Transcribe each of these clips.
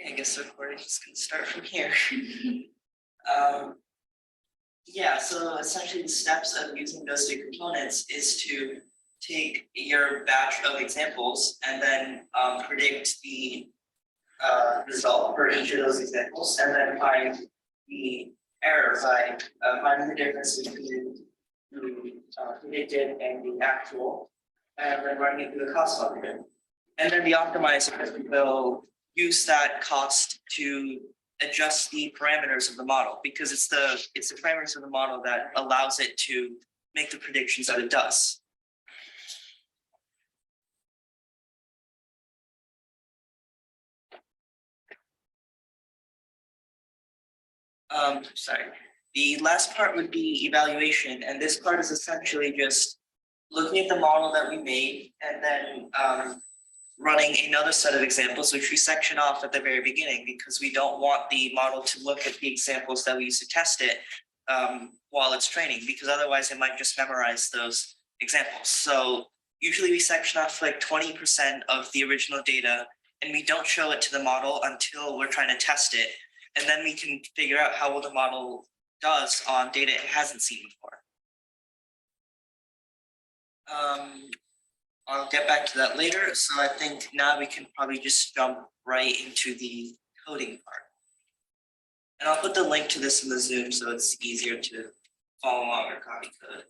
I guess the recording is going to start from here. Yeah, so essentially the steps of using those two components is to take your batch of examples and then predict the result for each of those examples, and then find the error by finding the difference between the predicted and the actual, and then running it through the cost function. And then the optimizer will use that cost to adjust the parameters of the model, because it's the parameters of the model that allows it to make the predictions that it does. Sorry. The last part would be evaluation, and this part is essentially just looking at the model that we made and then running another set of examples, which we section off at the very beginning, because we don't want the model to look at the examples that we use to test it while it's training, because otherwise it might just memorize those examples. So usually we section off like 20% of the original data, and we don't show it to the model until we're trying to test it. And then we can figure out how well the model does on data it hasn't seen before. I'll get back to that later. So I think now we can probably just jump right into the coding part. And I'll put the link to this in the Zoom so it's easier to follow along or copy code.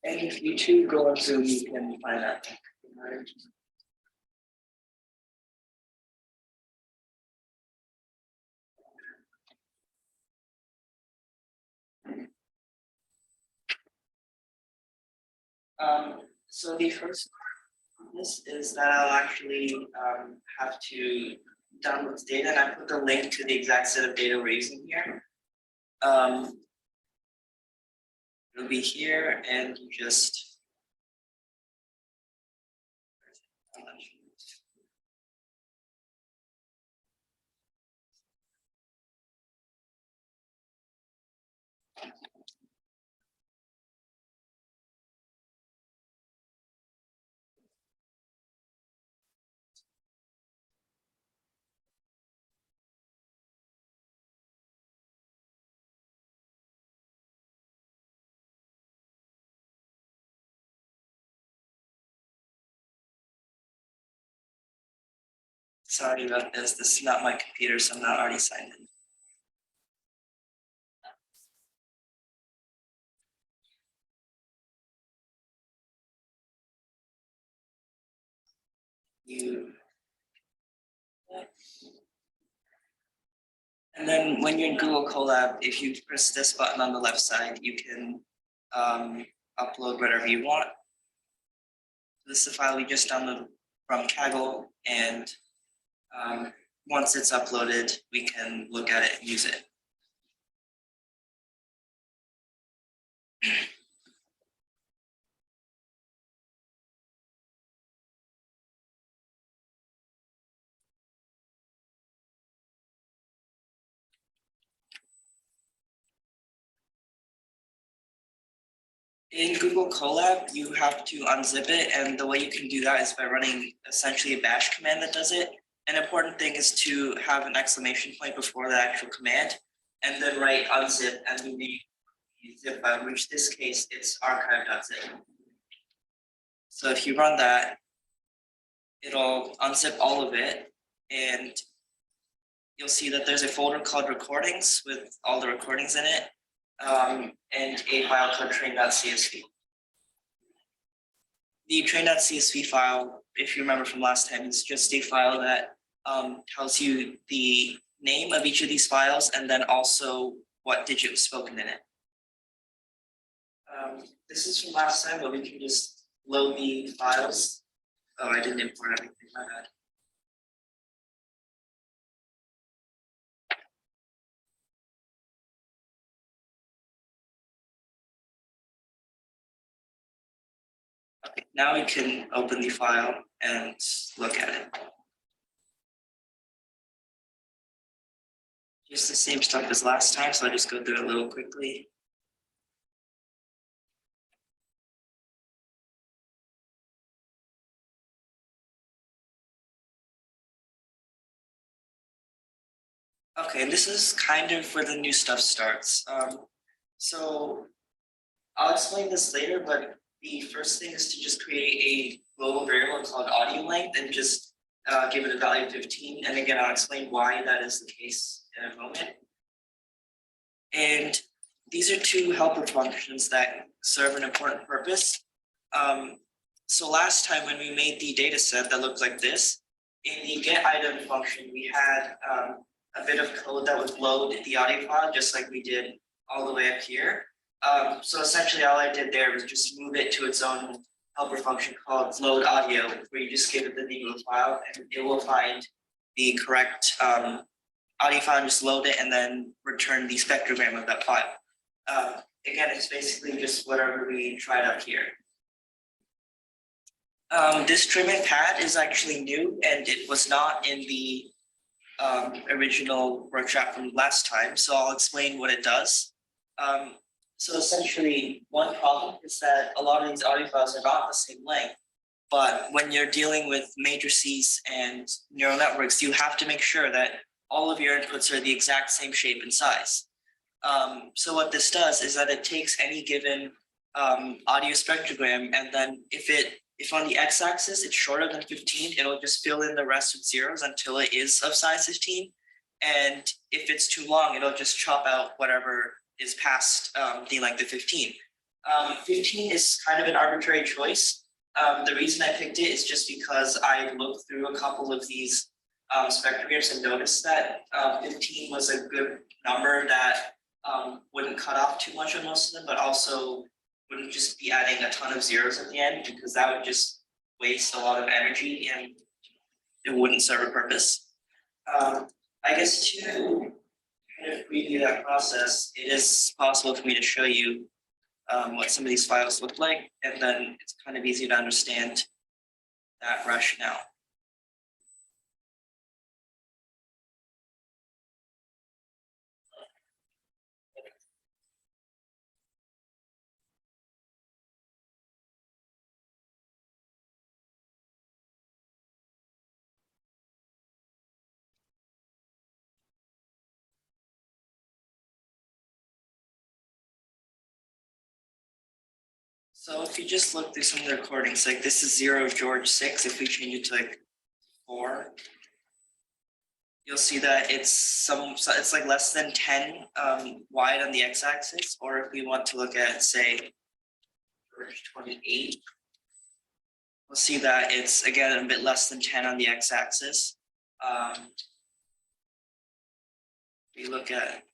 And if you two go on Zoom, you can find that. So the first part of this is that I'll actually have to download the data, and I put the link to the exact set of data we're using here. It'll be here, and you just sorry about this. This is not my computer, so I'm not already signed in. And then when you're in Google Colab, if you press this button on the left side, you can upload whatever you want. This is the file we just downloaded from Kaggle, and once it's uploaded, we can look at it and use it. In Google Colab, you have to unzip it, and the way you can do that is by running essentially a bash command that does it. An important thing is to have an exclamation point before the actual command, and then write unzip and then the zip file, in which this case it's archive.zip. So if you run that, it'll unzip all of it, and you'll see that there's a folder called recordings with all the recordings in it. And a file called train.csv. The train.csv file, if you remember from last time, is just a file that tells you the name of each of these files and then also what digit was spoken in it. This is from last time, but we can just load the files Oh, I didn't import everything, my bad. Okay, now we can open the file and look at it. Just the same stuff as last time, so I'll just go through it a little quickly. Okay, this is kind of where the new stuff starts. So I'll explain this later, but the first thing is to just create a global variable called audio length and just give it a value of 15. And again, I'll explain why that is the case in a moment. And these are two helper functions that serve an important purpose. So last time when we made the data set that looked like this, in the get item function, we had a bit of code that would load the audio file just like we did all the way up here. So essentially all I did there was just move it to its own helper function called load audio, where you just give it the name of the file and it will find the correct audio file and just load it and then return the spectrogram of that file. Again, it's basically just whatever we tried up here. This trim and pad is actually new and it was not in the original workshop from last time, so I'll explain what it does. So essentially, one problem is that a lot of these audio files are not the same length, but when you're dealing with matrices and neural networks, you have to make sure that all of your inputs are the exact same shape and size. So what this does is that it takes any given audio spectrogram, and then if on the x-axis it's shorter than 15, it'll just fill in the rest with zeros until it is of size 15. And if it's too long, it'll just chop out whatever is past the length of 15. 15 is kind of an arbitrary choice. The reason I picked it is just because I looked through a couple of these spectrograms and noticed that 15 was a good number that wouldn't cut off too much on most of them, but also wouldn't just be adding a ton of zeros at the end, because that would just waste a lot of energy and it wouldn't serve a purpose. I guess to kind of preview that process, it is possible for me to show you what some of these files look like, and then it's kind of easy to understand that rationale. So if you just look through some of the recordings, like this is 0 George 6, if we change it to like 4, you'll see that it's like less than 10 wide on the x-axis, or if we want to look at, say, George 28, we'll see that it's again a bit less than 10 on the x-axis. We look at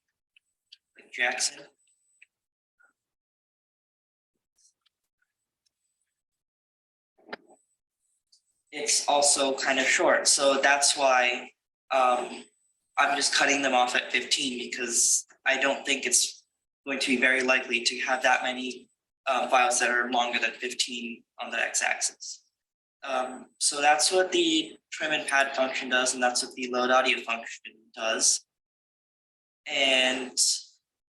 like Jackson. It's also kind of short, so that's why I'm just cutting them off at 15, because I don't think it's going to be very likely to have that many files that are longer than 15 on the x-axis. So that's what the trim and pad function does, and that's what the load audio function does. And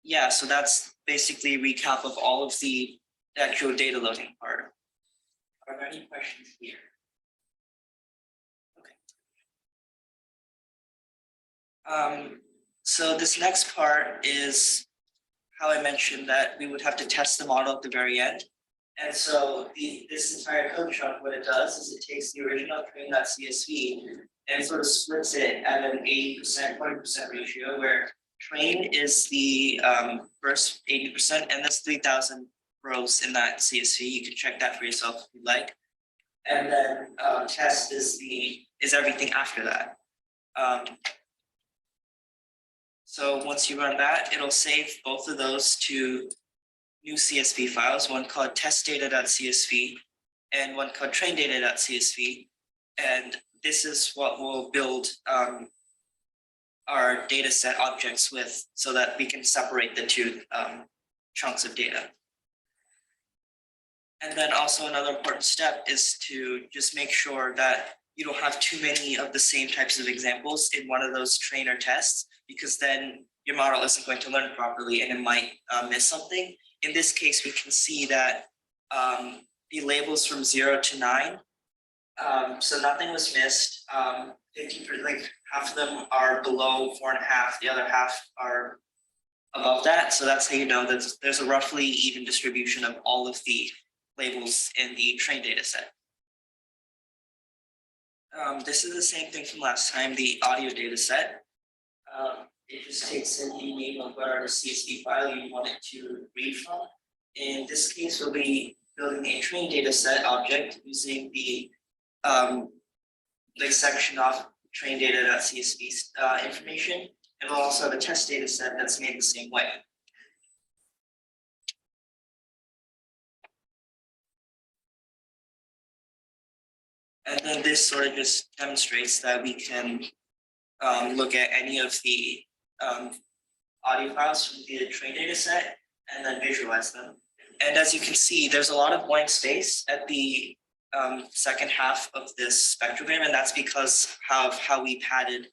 yeah, so that's basically a recap of all of the actual data loading part. Are there any questions here? So this next part is how I mentioned that we would have to test the model at the very end. And so this entire code chunk, what it does is it takes the original train.csv and sort of splits it at an 80%, 20% ratio, where train is the first 80%, and that's 3,000 rows in that CSV. You can check that for yourself if you'd like. And then test is everything after that. So once you run that, it'll save both of those to new CSV files, one called testdata.csv and one called train data.csv. And this is what we'll build our data set objects with so that we can separate the two chunks of data. And then also another important step is to just make sure that you don't have too many of the same types of examples in one of those trainer tests, because then your model isn't going to learn properly and it might miss something. In this case, we can see that the labels from 0 to 9, so nothing was missed. 50%, like half of them are below 4.5, the other half are above that. So that's how you know that there's a roughly even distribution of all of the labels in the train data set. This is the same thing from last time, the audio data set. It just takes in the name of whatever CSV file you want it to read from. In this case, we'll be building a train data set object using the section of train data.csv information. And we'll also have a test data set that's made the same way. And then this sort of just demonstrates that we can look at any of the audio files from the train data set and then visualize them. And as you can see, there's a lot of blank space at the second half of this spectrogram, and that's because of how we padded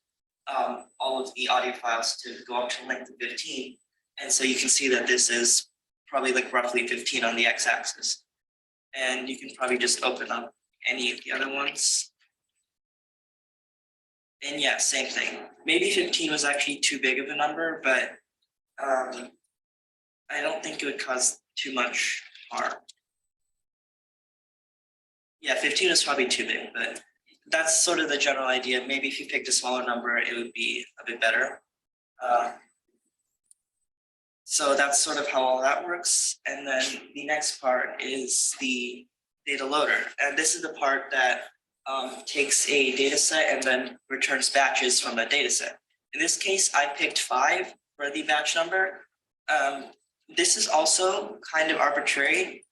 all of the audio files to go up to a length of 15. And so you can see that this is probably like roughly 15 on the x-axis. And you can probably just open up any of the other ones. And yeah, same thing. Maybe 15 was actually too big of a number, but I don't think it would cause too much harm. Yeah, 15 is probably too big, but that's sort of the general idea. Maybe if you picked a smaller number, it would be a bit better. So that's sort of how all that works. And then the next part is the data loader. And this is the part that takes a data set and then returns batches from that data set. In this case, I picked 5 for the batch number. This is also kind of arbitrary.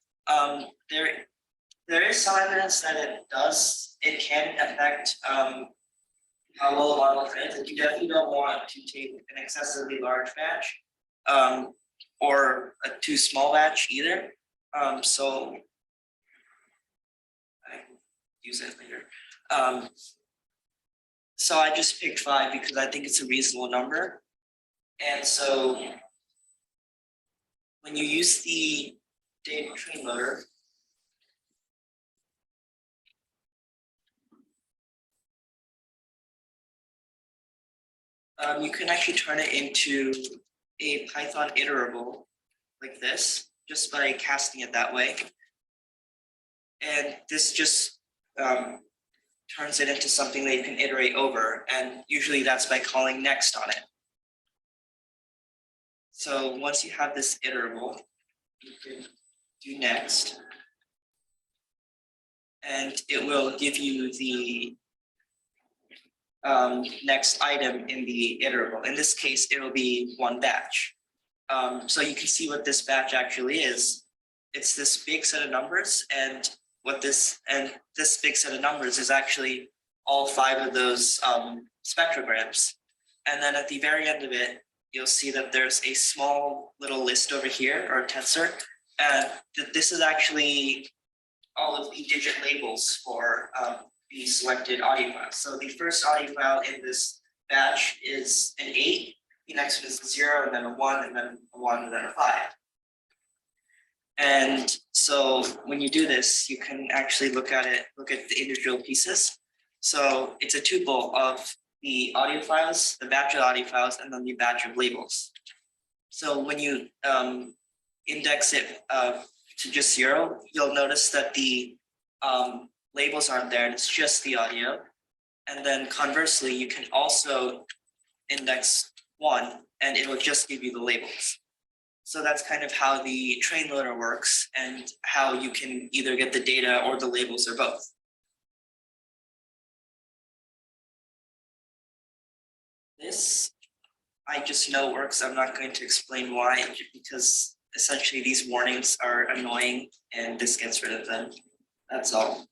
There is some evidence that it can affect how well a model trains. And you definitely don't want to take an excessively large batch or a too small batch either. So I can use it later. So I just picked 5 because I think it's a reasonable number. And so when you use the data train loader, you can actually turn it into a Python iterable like this, just by casting it that way. And this just turns it into something that you can iterate over. And usually that's by calling next on it. So once you have this iterable, you can do next. And it will give you the next item in the iterable. In this case, it will be one batch. So you can see what this batch actually is. It's this big set of numbers, and this big set of numbers is actually all 5 of those spectrograms. And then at the very end of it, you'll see that there's a small little list over here, or a tensor. And this is actually all of the digit labels for the selected audio file. So the first audio file in this batch is an 8, the next one is a 0, and then a 1, and then a 1, and then a 5. And so when you do this, you can actually look at the individual pieces. So it's a tuple of the audio files, the batch of audio files, and then the batch of labels. So when you index it to just 0, you'll notice that the labels aren't there, and it's just the audio. And then conversely, you can also index 1, and it will just give you the labels. So that's kind of how the train loader works, and how you can either get the data or the labels or both. This, I just know works. I'm not going to explain why, because essentially these warnings are annoying and this gets rid of them. That's all.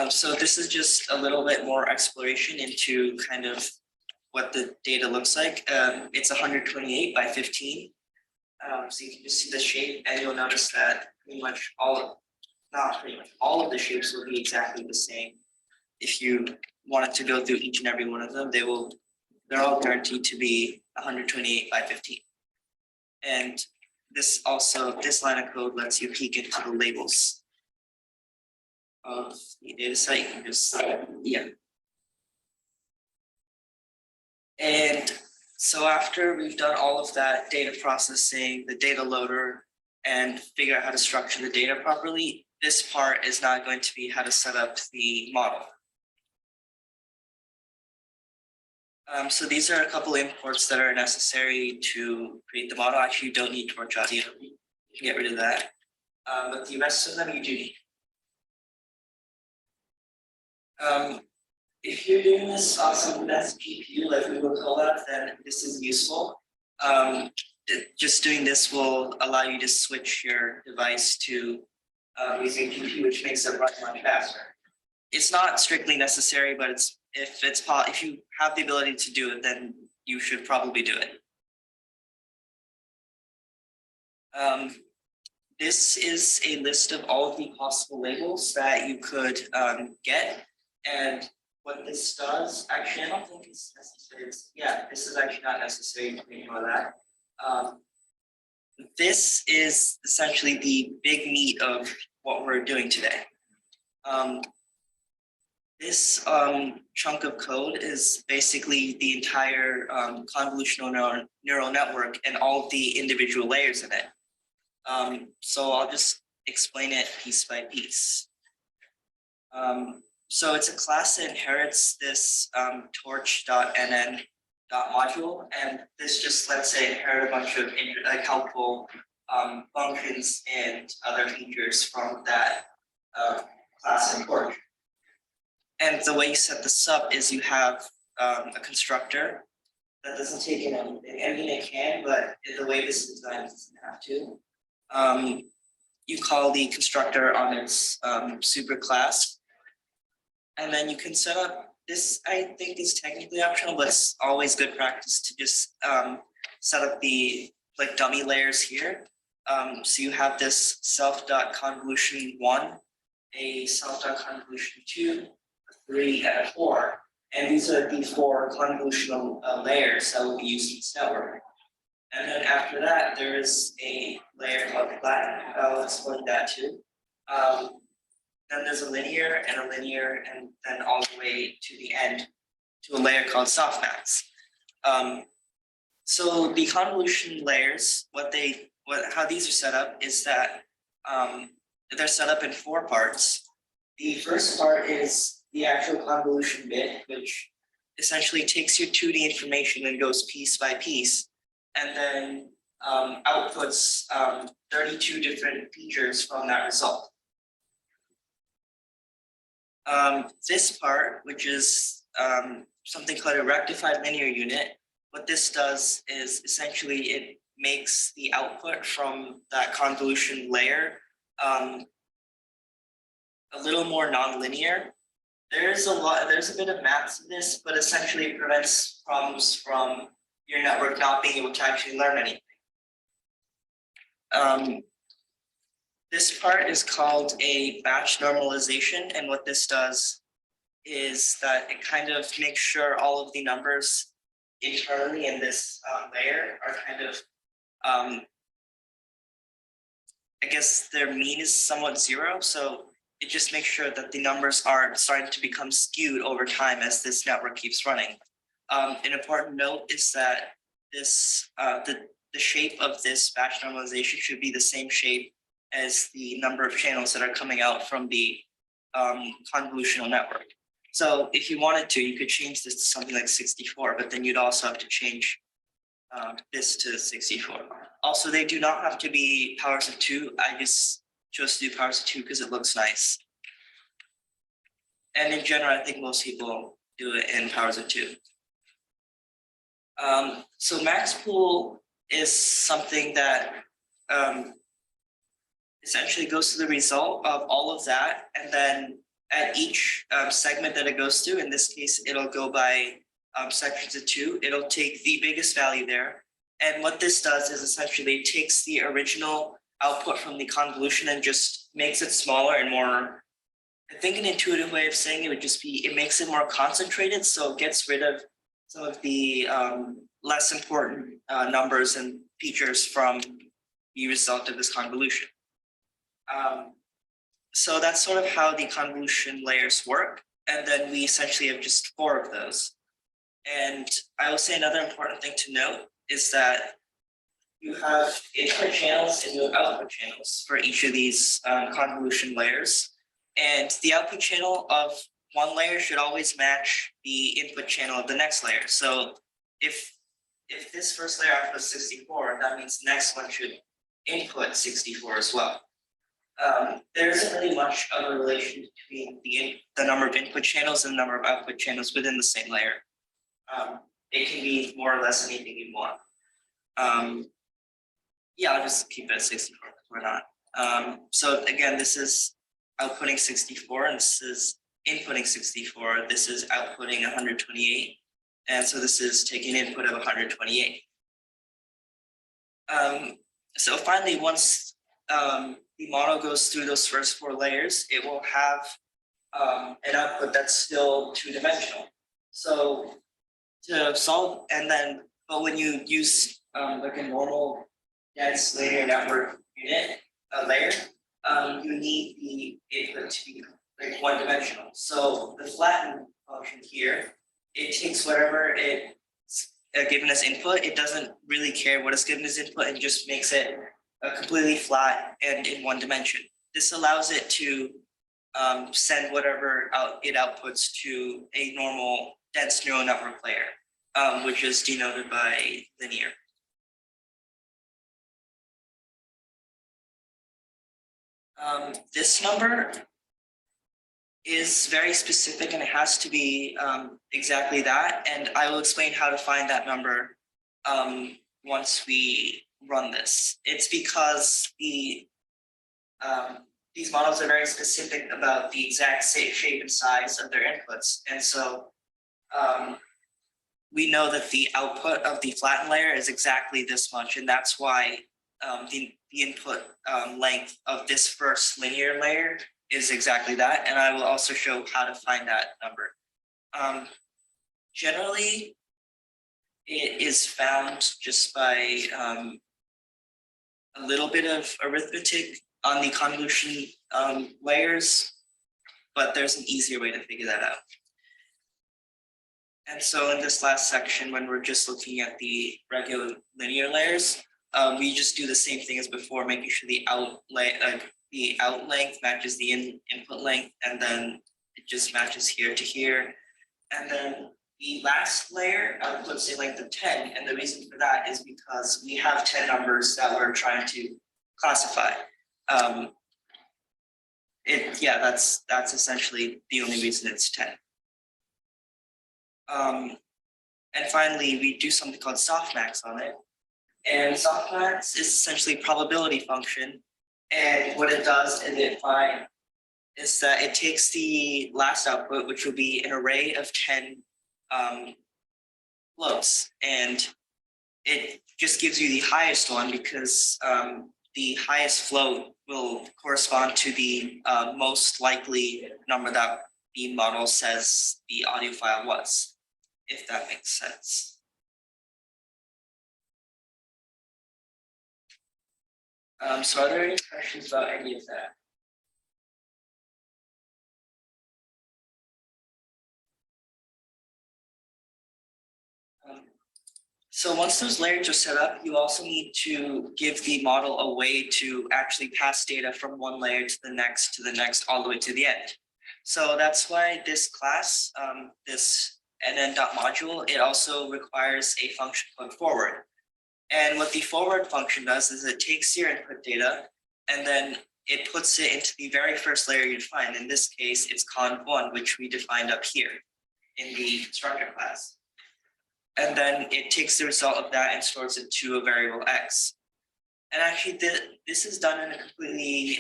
So this is just a little bit more exploration into kind of what the data looks like. It's 128 by 15. So you can just see the shape, and you'll notice that pretty much not pretty much all of the shapes will be exactly the same. If you wanted to go through each and every one of them, they're all guaranteed to be 128 by 15. And this line of code lets you peek into the labels of the data set. You can just, yeah. And so after we've done all of that data processing, the data loader, and figure out how to structure the data properly, this part is now going to be how to set up the model. So these are a couple imports that are necessary to create the model. Actually, you don't need torch.do. You can get rid of that. But the rest of them you do need. If you're doing this on some advanced GPU, like we will call that, then this is useful. Just doing this will allow you to switch your device to using GPU, which makes it run much faster. It's not strictly necessary, but if you have the ability to do it, then you should probably do it. This is a list of all of the possible labels that you could get, and what this does, actually, I don't think it's necessary. This is actually not necessary to ignore that. This is essentially the big meat of what we're doing today. This chunk of code is basically the entire convolutional neural network and all of the individual layers in it. So I'll just explain it piece by piece. So it's a class that inherits this torch.nn module, and this just lets it inherit a bunch of helpful functions and other features from that class in torch. And the way you set this up is you have a constructor that doesn't take in anything. I mean, it can, but the way this is designed, it doesn't have to. You call the constructor on its superclass, and then you can set up this. I think is technically optional, but it's always good practice to just set up the dummy layers here. So you have this self.convolution1, a self.convolution2, 3, and a 4. And these are the 4 convolutional layers that will be used in this network. And then after that, there is a layer called flat. I'll explain that too. Then there's a linear, and then all the way to the end to a layer called softmax. So the convolution layers, how these are set up is that they're set up in 4 parts. The first part is the actual convolution bit, which essentially takes your 2D information and goes piece by piece, and then outputs 32 different features from that result. This part, which is something called a rectified linear unit, what this does is essentially it makes the output from that convolution layer a little more nonlinear. There's a bit of math to this, but essentially it prevents problems from your network not being able to actually learn anything. This part is called a batch normalization, and what this does is that it kind of makes sure all of the numbers internally in this layer are kind of, I guess their mean is somewhat 0, so it just makes sure that the numbers aren't starting to become skewed over time as this network keeps running. An important note is that this the shape of this batch normalization should be the same shape as the number of channels that are coming out from the convolutional network. So if you wanted to, you could change this to something like 64, but then you'd also have to change this to 64. Also, they do not have to be powers of 2. I just chose to do powers of 2 because it looks nice. And in general, I think most people do it in powers of 2. So max pool is something that essentially goes to the result of all of that, and then at each segment that it goes to, in this case, it'll go by sections of 2. It'll take the biggest value there. And what this does is essentially it takes the original output from the convolution and just makes it smaller and more, I think an intuitive way of saying it would just be, it makes it more concentrated. So it gets rid of some of the less important numbers and features from the result of this convolution. So that's sort of how the convolution layers work. And then we essentially have just 4 of those. And I will say another important thing to note is that you have input channels and you have output channels for each of these convolution layers. And the output channel of one layer should always match the input channel of the next layer. So if this first layer outputs 64, that means the next one should input 64 as well. There isn't really much of a relation between the number of input channels and the number of output channels within the same layer. It can be more or less anything you want. Yeah, I'll just keep it at 64 because we're not. So again, this is outputting 64 and this is inputting 64. This is outputting 128. And so this is taking input of 128. So finally, once the model goes through those first 4 layers, it will have an output that's still 2-dimensional. So to solve, but when you use like a normal dense linear network unit layer, you need the input to be like 1-dimensional. So the flatten function here, it takes whatever it's given as input. It doesn't really care what is given as input and just makes it completely flat and in 1 dimension. This allows it to send whatever it outputs to a normal dense neural network layer, which is denoted by linear. This number is very specific and it has to be exactly that. And I will explain how to find that number once we run this. It's because these models are very specific about the exact shape and size of their inputs. And so we know that the output of the flattened layer is exactly this much. And that's why the input length of this first linear layer is exactly that. And I will also show how to find that number. Generally, it is found just by a little bit of arithmetic on the convolution layers, but there's an easier way to figure that out. And so in this last section, when we're just looking at the regular linear layers, we just do the same thing as before, making sure the out length matches the input length, and then it just matches here to here. And then the last layer outputs a length of 10, and the reason for that is because we have 10 numbers that we're trying to classify. That's essentially the only reason it's 10. And finally, we do something called softmax on it. And softmax is essentially a probability function. And what it does is that it takes the last output, which will be an array of 10 floats, and it just gives you the highest one because the highest float will correspond to the most likely number that the model says the audio file was, if that makes sense. So are there any questions about any of that? So once those layers are set up, you also need to give the model a way to actually pass data from one layer to the next, all the way to the end. So that's why this class, this nn.module, it also requires a function called forward. And what the forward function does is it takes your input data and then it puts it into the very first layer you define. In this case, it's conv1, which we defined up here in the constructor class. And then it takes the result of that and stores it to a variable x. And actually, this is done in a completely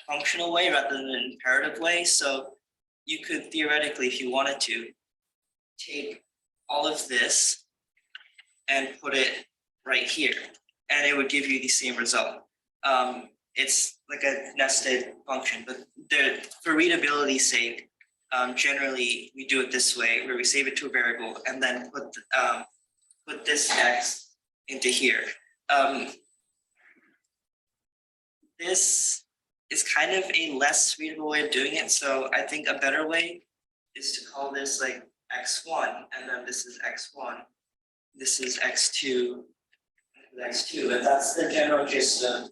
functional way rather than an imperative way. So you could theoretically, if you wanted to, take all of this and put it right here, and it would give you the same result. It's like a nested function, but for readability's sake, generally we do it this way, where we save it to a variable and then put this x into here. This is kind of a less readable way of doing it, so I think a better way is to call this like x1, and then this is x1, this is x2, x2, and that's the general gist of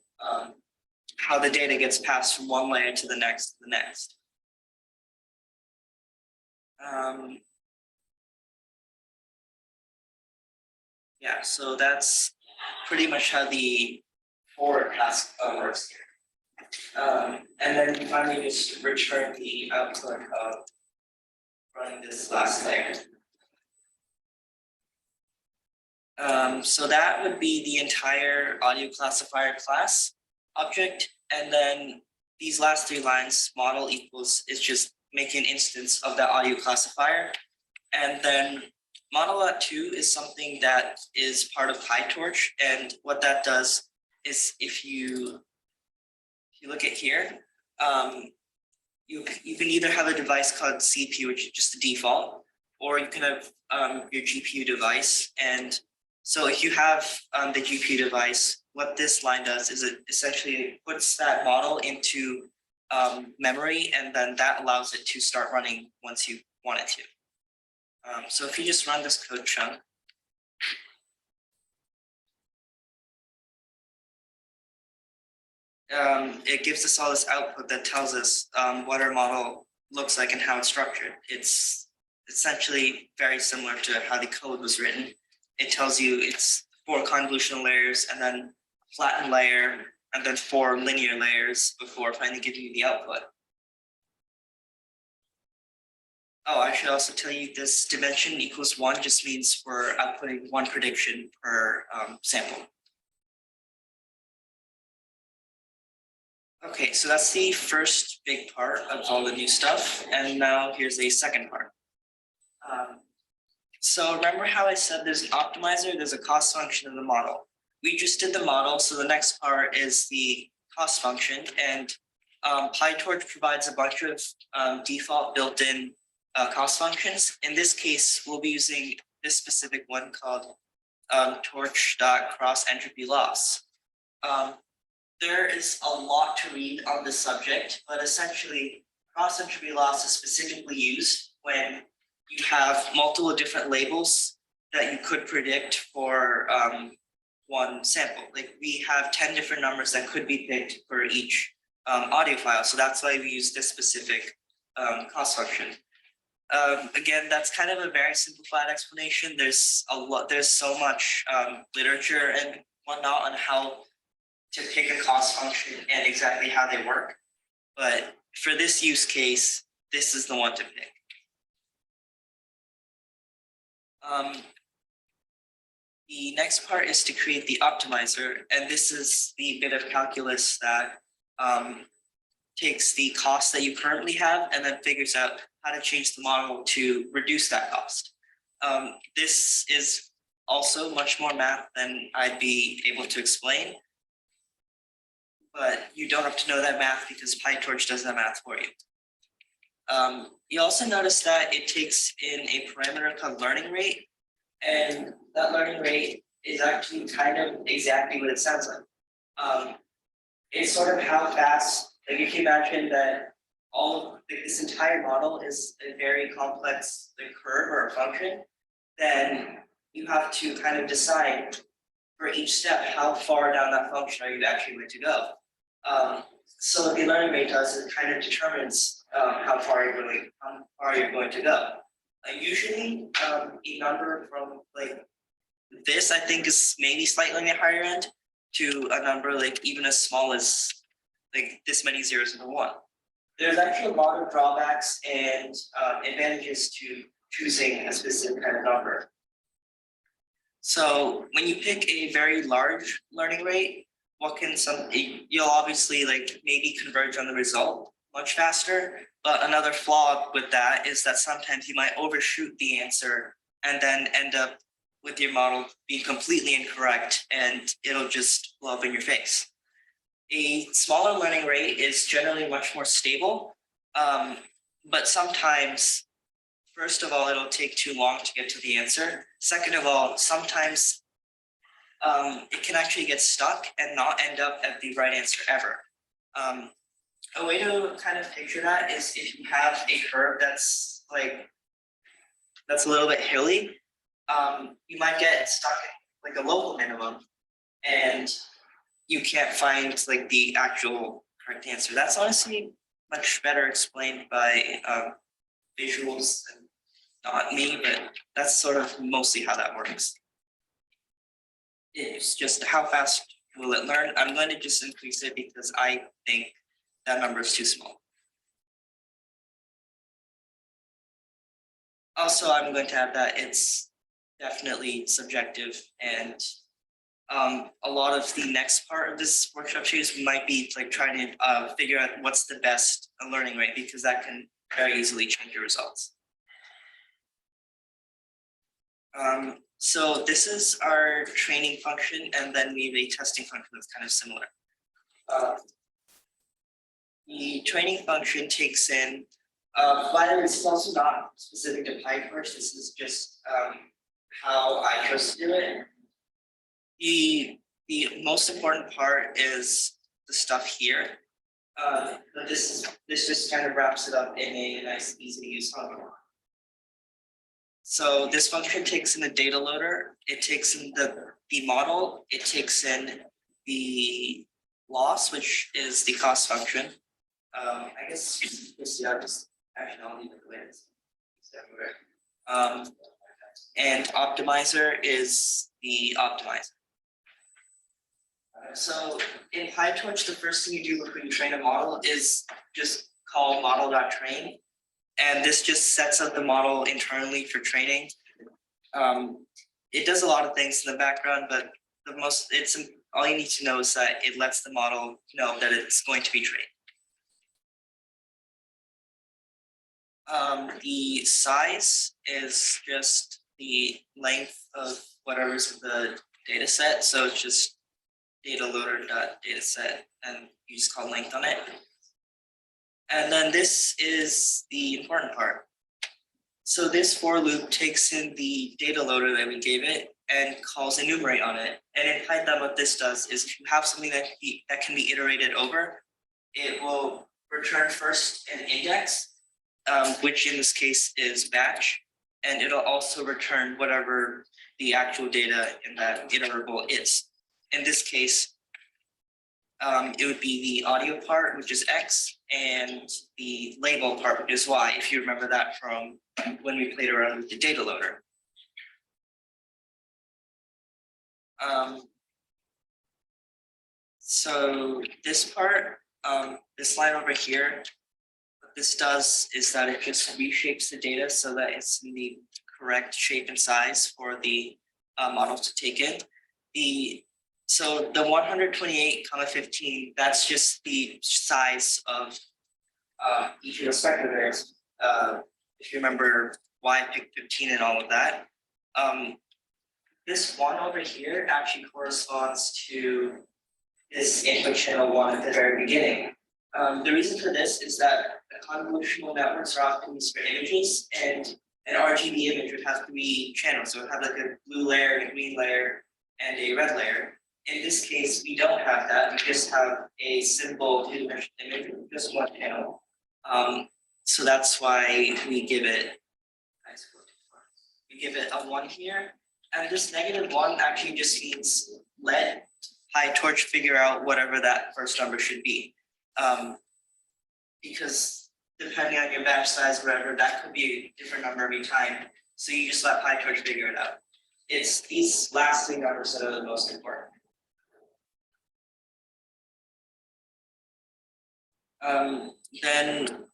how the data gets passed from one layer to the next, Yeah, so that's pretty much how the forward pass works here. And then you finally just return the output of running this last layer. So that would be the entire audio classifier class object. And then these last three lines, model equals, is just making an instance of that audio classifier. And then model.to is something that is part of PyTorch. And what that does is if you look at here, you can either have a device called CPU, which is just the default, or you can have your GPU device. And so if you have the GPU device, what this line does is it essentially puts that model into memory, and then that allows it to start running once you want it to. So if you just run this code chunk, it gives us all this output that tells us what our model looks like and how it's structured. It's essentially very similar to how the code was written. It tells you it's 4 convolutional layers and then flattened layer and then 4 linear layers before finally giving you the output. Oh, I should also tell you this dimension equals 1 just means we're outputting 1 prediction per sample. Okay, so that's the first big part of all the new stuff. And now here's the second part. So remember how I said there's an optimizer, there's a cost function in the model. We just did the model, so the next part is the cost function. And PyTorch provides a bunch of default built-in cost functions. In this case, we'll be using this specific one called torch.crossEntropyLoss. There is a lot to read on this subject, but essentially cross entropy loss is specifically used when you have multiple different labels that you could predict for one sample. Like we have 10 different numbers that could be picked for each audio file. So that's why we use this specific cost function. Again, that's kind of a very simplified explanation. There's so much literature and whatnot on how to pick a cost function and exactly how they work. But for this use case, this is the one to pick. The next part is to create the optimizer, and this is the bit of calculus that takes the cost that you currently have and then figures out how to change the model to reduce that cost. This is also much more math than I'd be able to explain, but you don't have to know that math because PyTorch does that math for you. You also notice that it takes in a parameter called learning rate, and that learning rate is actually kind of exactly what it sounds like. It's sort of how fast, like if you imagine that this entire model is a very complex curve or a function, then you have to kind of decide for each step how far down that function are you actually going to go. So what the learning rate does is it kind of determines how far you're going to go. Usually, a number from like this, I think, is maybe slightly on the higher end to a number like even as small as like this many zeros and a 1. There's actually a lot of drawbacks and advantages to choosing a specific kind of number. So when you pick a very large learning rate, you'll obviously like maybe converge on the result much faster. But another flaw with that is that sometimes you might overshoot the answer and then end up with your model being completely incorrect and it'll just blow up in your face. A smaller learning rate is generally much more stable, but sometimes, first of all, it'll take too long to get to the answer. Second of all, sometimes it can actually get stuck and not end up at the right answer ever. A way to kind of picture that is if you have a curve that's a little bit hilly, you might get stuck at like a local minimum and you can't find like the actual correct answer. That's honestly much better explained by visuals and not me, but that's sort of mostly how that works. It's just how fast will it learn? I'm going to just increase it because I think that number is too small. Also, I'm going to add that it's definitely subjective and a lot of the next part of this workshop series might be like trying to figure out what's the best learning rate because that can very easily change your results. So this is our training function, and then we have a testing function that's kind of similar. The training function takes in, by the way, this is also not specific to PyTorch. This is just how I chose to do it. The most important part is the stuff here, but this just kind of wraps it up in a nice, easy to use formula. So this function takes in the data loader, it takes in the model, it takes in the loss, which is the cost function. I guess actually I'll leave it the way it is. And optimizer is the optimizer. So in PyTorch, the first thing you do before you train a model is just call model.train. And this just sets up the model internally for training. It does a lot of things in the background, but all you need to know is that it lets the model know that it's going to be trained. The size is just the length of whatever's in the data set. So it's just data loader.dataset, and you just call length on it. And then this is the important part. So this for loop takes in the data loader that we gave it and calls enumerate on it. And in Python, what this does is if you have something that can be iterated over, it will return first an index, which in this case is batch, and it'll also return whatever the actual data in that iterable is. In this case, it would be the audio part, which is X, and the label part, which is Y, if you remember that from when we played around with the data loader. So this part, this line over here, what this does is that it just reshapes the data so that it's in the correct shape and size for the model to take in. So the 128,15, that's just the size of each of the spectrum layers. If you remember why I picked 15 and all of that. This one over here actually corresponds to this input channel 1 at the very beginning. The reason for this is that convolutional networks are often used for images, and an RGB image would have 3 channels. So it would have like a blue layer, a green layer, and a red layer. In this case, we don't have that. We just have a simple two-dimensional image with just one channel. So that's why we give it a 1 here. And this -1 actually just means let PyTorch figure out whatever that first number should be. Because depending on your batch size, whatever, that could be a different number every time. So you just let PyTorch figure it out. It's these last 3 numbers that are the most important. Then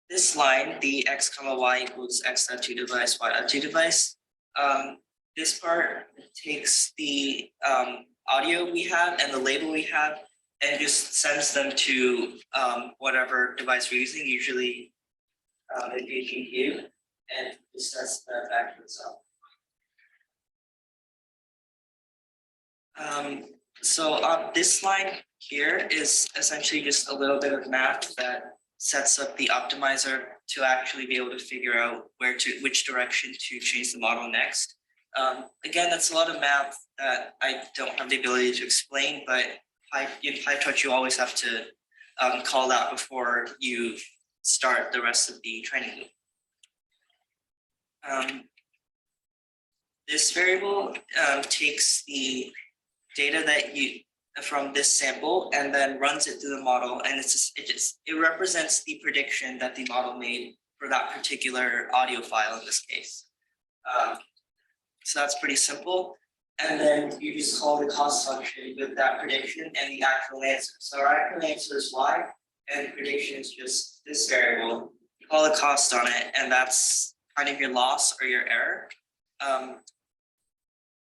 this line, the x comma y equals x.to device, y.to device. This part takes the audio we have and the label we have, and just sends them to whatever device we're using, usually a GPU, and just sends that back to itself. So on this line here is essentially just a little bit of math that sets up the optimizer to actually be able to figure out which direction to change the model next. Again, that's a lot of math that I don't have the ability to explain, but in PyTorch, you always have to call that before you start the rest of the training loop. This variable takes the data that from this sample and then runs it through the model, and it represents the prediction that the model made for that particular audio file in this case. So that's pretty simple. And then you just call the cost function with that prediction and the actual answer. So our actual answer is y, and prediction is just this variable. You call the cost on it, and that's kind of your loss or your error.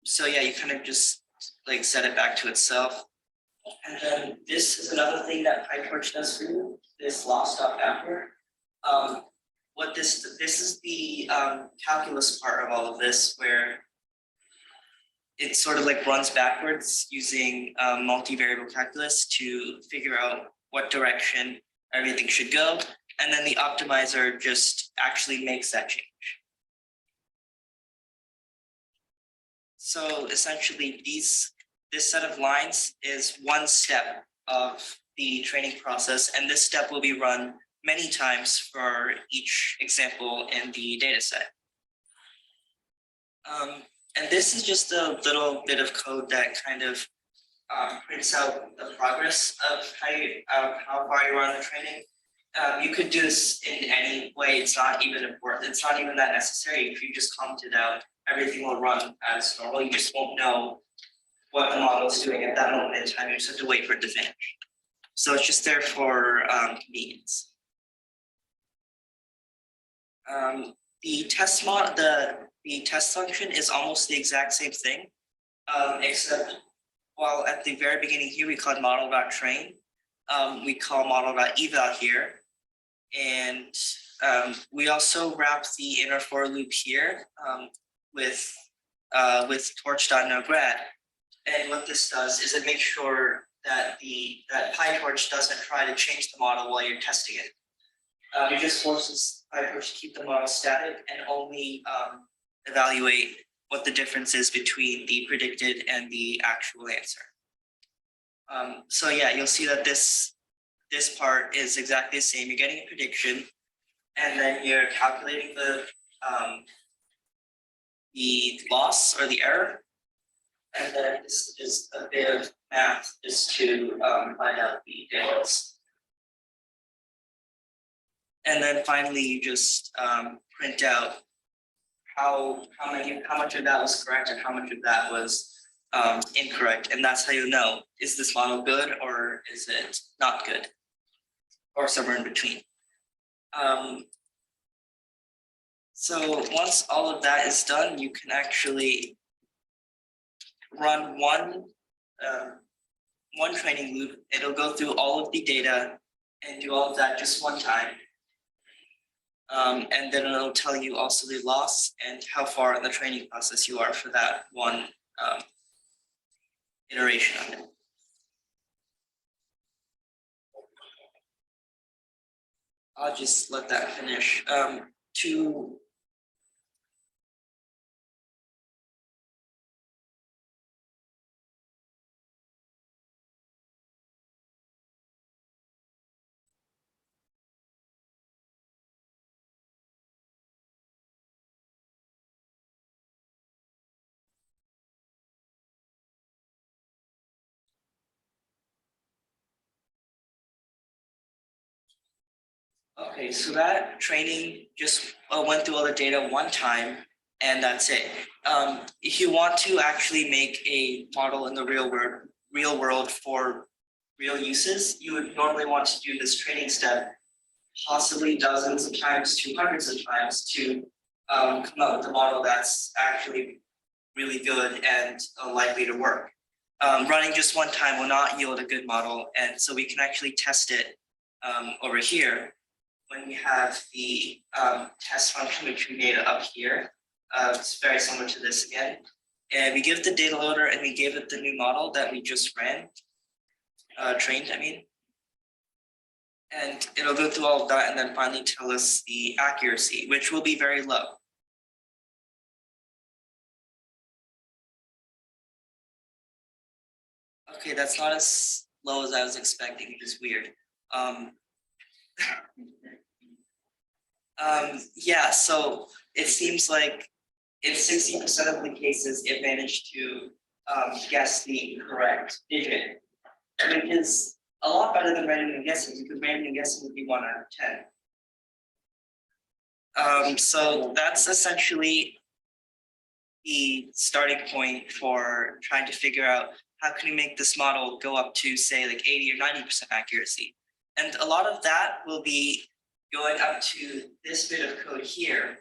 So yeah, you kind of just like set it back to itself. And then this is another thing that PyTorch does for you, this loss.backward. What this is the calculus part of all of this, where it sort of like runs backwards using multivariable calculus to figure out what direction everything should go. And then the optimizer just actually makes that change. So essentially this set of lines is one step of the training process, and this step will be run many times for each example in the data set. And this is just a little bit of code that kind of prints out the progress of how far you are on the training. You could do this in any way. It's not even important. It's not even that necessary. If you just comment it out, everything will run as normal. You just won't know what the model is doing at that moment in time. You just have to wait for it to finish. So it's just there for convenience. The test function is almost the exact same thing, except while at the very beginning here we called model.train, we call model.eval here, and we also wrap the inner for loop here with torch.nograd. And what this does is it makes sure that that PyTorch doesn't try to change the model while you're testing it. It just forces PyTorch to keep the model static and only evaluate what the difference is between the predicted and the actual answer. So yeah, you'll see that this part is exactly the same. You're getting a prediction, and then you're calculating the loss or the error. And then this is just a bit of math just to find out the difference. And then finally, you just print out how much of that was correct and how much of that was incorrect. And that's how you know, is this model good or is it not good? Or somewhere in between. So once all of that is done, you can actually run one training loop. It'll go through all of the data and do all of that just one time. And then it'll tell you also the loss and how far in the training process you are for that one iteration of it. I'll just let that finish. Okay, so that training just went through all the data one time, and that's it. If you want to actually make a model in the real world for real uses, you would normally want to do this training step possibly dozens of times to hundreds of times to come up with a model that's actually really good and likely to work. running just one time will not yield a good model, and so we can actually test it over here when we have the test function which we made up here. It's very similar to this again. And we give the data loader and we gave it the new model that we just ran, trained, I mean. And it'll go through all of that and then finally tell us the accuracy, which will be very low. Okay, that's not as low as I was expecting, which is weird. Yeah, so it seems like in 60% of the cases, it managed to guess the correct digit, which is a lot better than random guessing, because random guessing would be 1 out of 10. So that's essentially the starting point for trying to figure out how can we make this model go up to, say, like 80 or 90% accuracy. And a lot of that will be going up to this bit of code here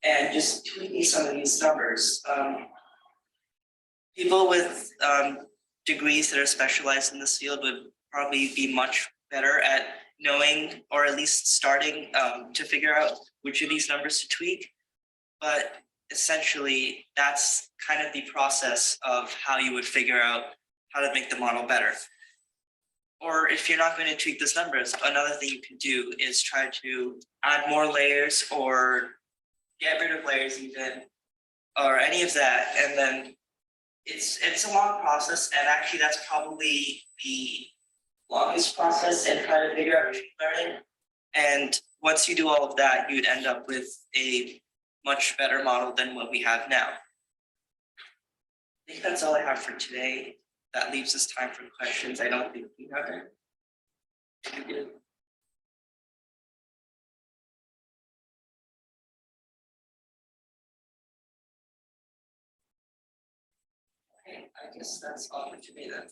and just tweaking some of these numbers. People with degrees that are specialized in this field would probably be much better at knowing, or at least starting to figure out which of these numbers to tweak. But essentially, that's kind of the process of how you would figure out how to make the model better. Or if you're not going to tweak those numbers, another thing you can do is try to add more layers or get rid of layers even, or any of that. And then it's a long process, and actually that's probably the longest process in trying to figure out machine learning. And once you do all of that, you'd end up with a much better model than what we have now. I think that's all I have for today. That leaves us time for questions. I don't think we have it. We do. Okay, I guess that's all for today then.